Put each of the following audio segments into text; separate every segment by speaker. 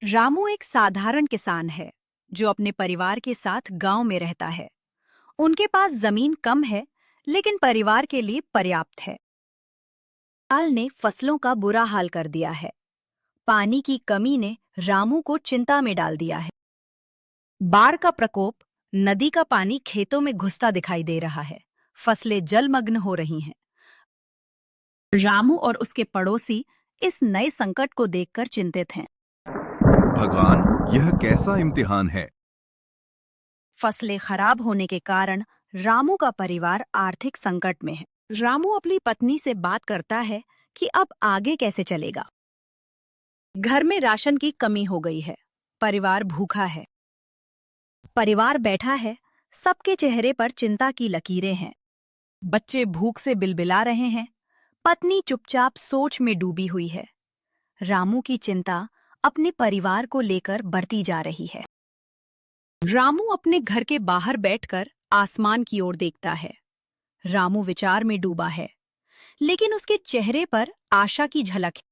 Speaker 1: रामू एक साधारण किसान है जो अपने परिवार के साथ गांव में रहता है। उनके पास जमीन कम है, लेकिन परिवार के लिए पर्याप्त है। साल ने फसलों का बुरा हाल कर दिया है। पानी की कमी ने रामू को चिंता में डाल दिया है। बाढ़ का प्रकोप, नदी का पानी खेतों में घुसता दिखाई दे रहा है। फसलें जलमग्न हो रही हैं। रामू और उसके पड़ोसी इस नए संकट को देखकर चिंतित हैं।
Speaker 2: भगवान, यह कैसा इम्तिहान है।
Speaker 1: फसलें खराब होने के कारण रामू का परिवार आर्थिक संकट में है। रामू अपनी पत्नी से बात करता है कि अब आगे कैसे चलेगा। घर में राशन की कमी हो गई है। परिवार भूखा है। परिवार बैठा है। सबके चेहरे पर चिंता की लकीरें हैं। बच्चे भूख से बिलबिला रहे हैं। पत्नी चुपचाप सोच में डूबी हुई है। रामू की चिंता अपने परिवार को लेकर बढ़ती जा रही है। रामू अपने घर के बाहर बैठकर आसमान की ओर देखता है। रामू विचार में डूबा है, लेकिन उसके चेहरे पर आशा की झलक है।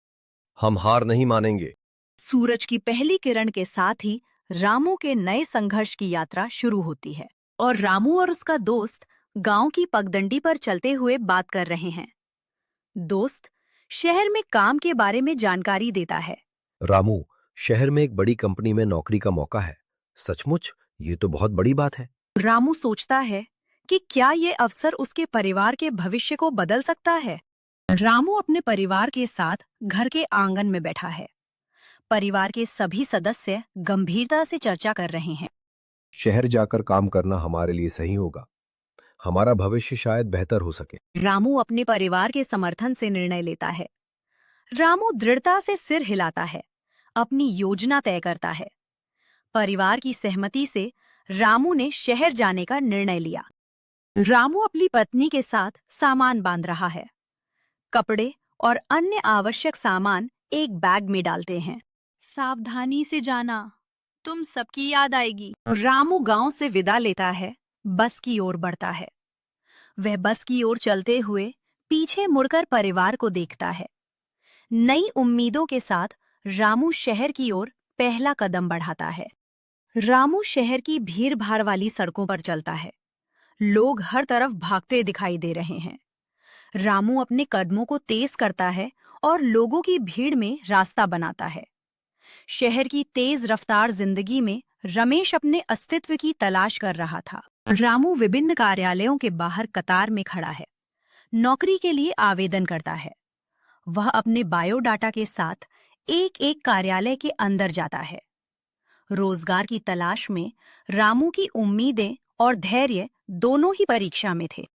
Speaker 3: हम हार नहीं मानेंगे।
Speaker 1: सूरज की पहली किरण के साथ ही रामू के नए संघर्ष की यात्रा शुरू होती है और रामू और उसका दोस्त गांव की पगडंडी पर चलते हुए बात कर रहे हैं। दोस्त शहर में काम के बारे में जानकारी देता है।
Speaker 3: रामू, शहर में एक बड़ी कंपनी में नौकरी का मौका है। सचमुच ये तो बहुत बड़ी बात है।
Speaker 1: रामू सोचता है कि क्या ये अवसर उसके परिवार के भविष्य को बदल सकता है। रामू अपने परिवार के साथ घर के आंगन में बैठा है। परिवार के सभी सदस्य गंभीरता से चर्चा कर रहे हैं।
Speaker 3: शहर जाकर काम करना हमारे लिए सही होगा। हमारा भविष्य शायद बेहतर हो सके।
Speaker 1: रामू अपने परिवार के समर्थन से निर्णय लेता है। रामू दृढ़ता से सिर हिलाता है, अपनी योजना तय करता है। परिवार की सहमति से रामू ने शहर जाने का निर्णय लिया। रामू अपनी पत्नी के साथ सामान बांध रहा है। कपड़े और अन्य आवश्यक सामान एक बैग में डालते हैं।
Speaker 4: सावधानी से जाना, तुम सबकी याद आएगी।
Speaker 1: रामू गांव से विदा लेता है, बस की ओर बढ़ता है। वह बस की ओर चलते हुए पीछे मुड़कर परिवार को देखता है। नई उम्मीदों के साथ रामू शहर की ओर पहला कदम बढ़ाता है। रामू शहर की भीड़-भाड़ वाली सड़कों पर चलता है। लोग हर तरफ भागते दिखाई दे रहे हैं। रामू अपने कदमों को तेज करता है और लोगों की भीड़ में रास्ता बनाता है। शहर की तेज रफ्तार जिंदगी में रमेश अपने अस्तित्व की तलाश कर रहा था। रामू विभिन्न कार्यालयों के बाहर कतार में खड़ा है। नौकरी के लिए आवेदन करता है। वह अपने बायोडाटा के साथ एक-एक कार्यालय के अंदर जाता है। रोजगार की तलाश में रामू की उम्मीदें और धैर्य दोनों ही परीक्षा में थे।